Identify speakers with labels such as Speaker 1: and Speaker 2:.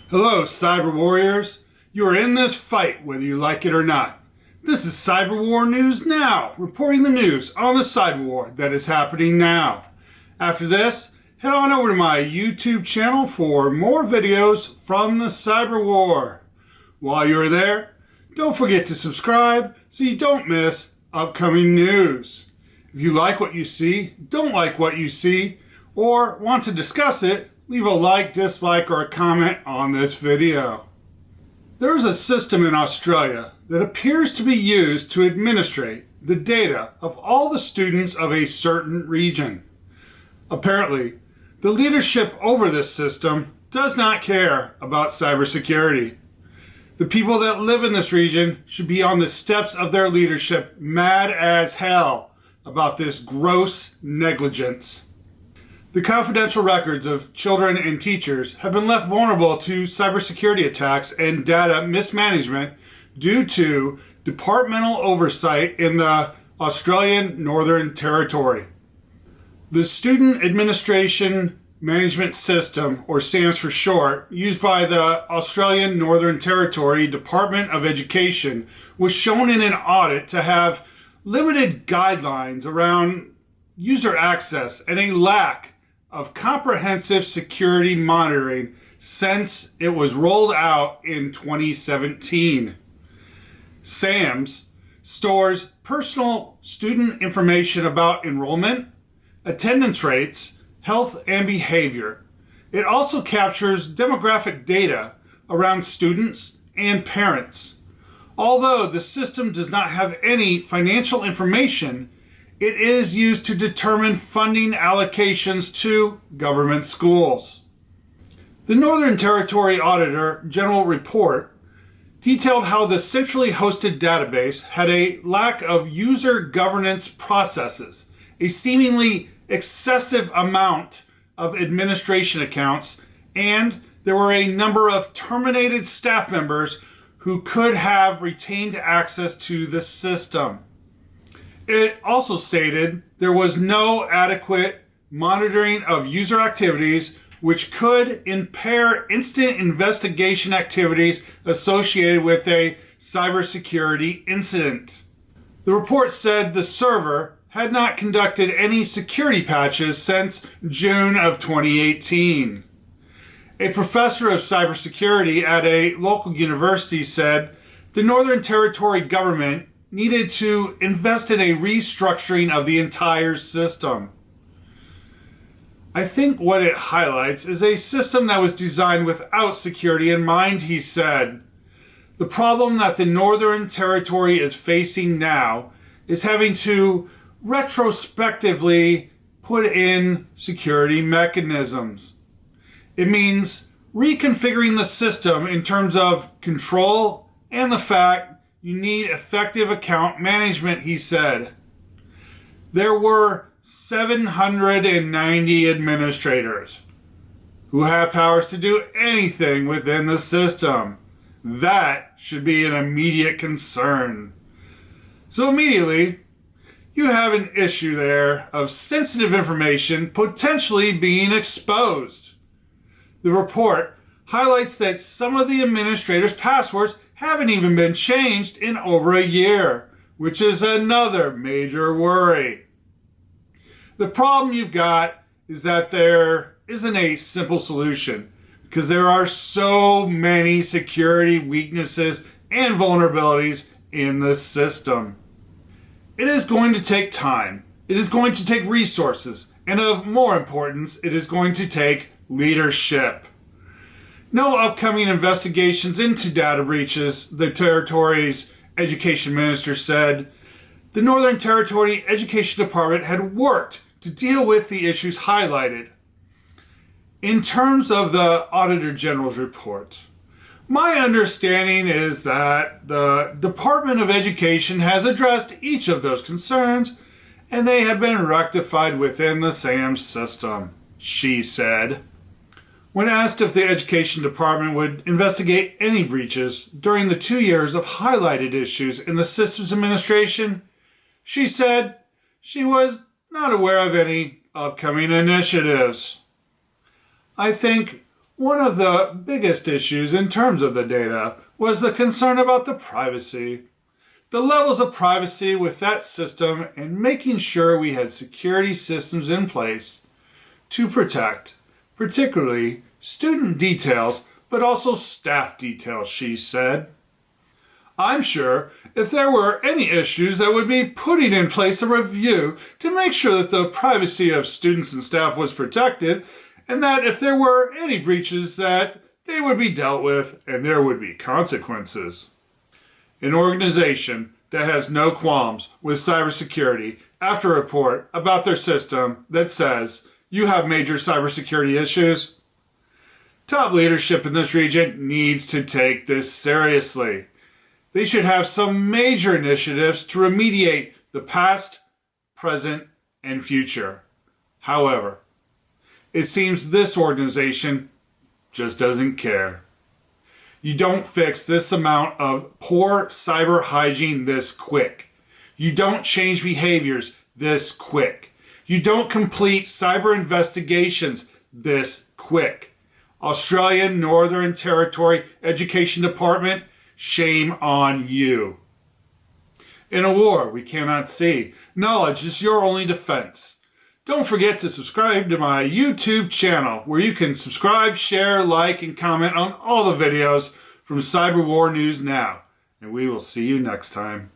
Speaker 1: Hello, cyber warriors. You are in this fight whether you like it or not. This is Cyber War News Now, reporting the news on the cyber war that is happening now. After this, head on over to my YouTube channel for more videos from the cyber war. While you're there, don't forget to subscribe so you don't miss upcoming news. If you like what you see, don't like what you see, or want to discuss it, leave a like, dislike, or a comment on this video. There is a system in Australia that appears to be used to administrate the data of all the students of a certain region. Apparently, the leadership over this system does not care about cybersecurity. The people that live in this region should be on the steps of their leadership mad as hell about this gross negligence. The confidential records of children and teachers have been left vulnerable to cybersecurity attacks and data mismanagement due to departmental oversight in the Australian Northern Territory. The Student Administration Management System, or SAMS for short, used by the Australian Northern Territory Department of Education, was shown in an audit to have limited guidelines around user access and a lack of comprehensive security monitoring since it was rolled out in 2017. SAMS stores personal student information about enrollment, attendance rates, health, and behavior. It also captures demographic data around students and parents. Although the system does not have any financial information, it is used to determine funding allocations to government schools. The Northern Territory Auditor General report detailed how the centrally hosted database had a lack of user governance processes, a seemingly excessive amount of administration accounts, and there were a number of terminated staff members who could have retained access to the system. It also stated there was no adequate monitoring of user activities, which could impair instant investigation activities associated with a cybersecurity incident. The report said the server had not conducted any security patches since June of 2018. A professor of cybersecurity at a local university said the Northern Territory government needed to invest in a restructuring of the entire system. I think what it highlights is a system that was designed without security in mind, he said. The problem that the Northern Territory is facing now is having to retrospectively put in security mechanisms. It means reconfiguring the system in terms of control and the fact you need effective account management, he said. There were 790 administrators who have powers to do anything within the system. That should be an immediate concern. So immediately, you have an issue there of sensitive information potentially being exposed. The report highlights that some of the administrators' passwords haven't even been changed in over a year, which is another major worry. The problem you've got is that there isn't a simple solution because there are so many security weaknesses and vulnerabilities in the system. It is going to take time. It is going to take resources. And of more importance, it is going to take leadership. No upcoming investigations into data breaches, the territory's education minister said. The Northern Territory Education Department had worked to deal with the issues highlighted. In terms of the Auditor General's report, my understanding is that the Department of Education has addressed each of those concerns and they have been rectified within the SAMS system, she said. When asked if the Education Department would investigate any breaches during the 2 years of highlighted issues in the system's administration, she said she was not aware of any upcoming initiatives. I think One of the biggest issues in terms of the data was the concern about the privacy. The levels of privacy with that system and making sure we had security systems in place to protect, particularly student details, but also staff details, she said. I'm sure if there were any issues that would be putting in place a review to make sure that the privacy of students and staff was protected, and that if there were any breaches that they would be dealt with and there would be consequences. An organization that has no qualms with cybersecurity after a report about their system that says you have major cybersecurity issues. Top leadership in this region needs to take this seriously. They should have some major initiatives to remediate the past, present, and future. However, it seems this organization just doesn't care. You don't fix this amount of poor cyber hygiene this quick. You don't change behaviors this quick. You don't complete cyber investigations this quick. Australian Northern Territory Education Department, shame on you. In a war we cannot see, knowledge is your only defense. Don't forget to subscribe to my YouTube channel where you can subscribe, share, like, and comment on all the videos from Cyber War News Now. And we will see you next time.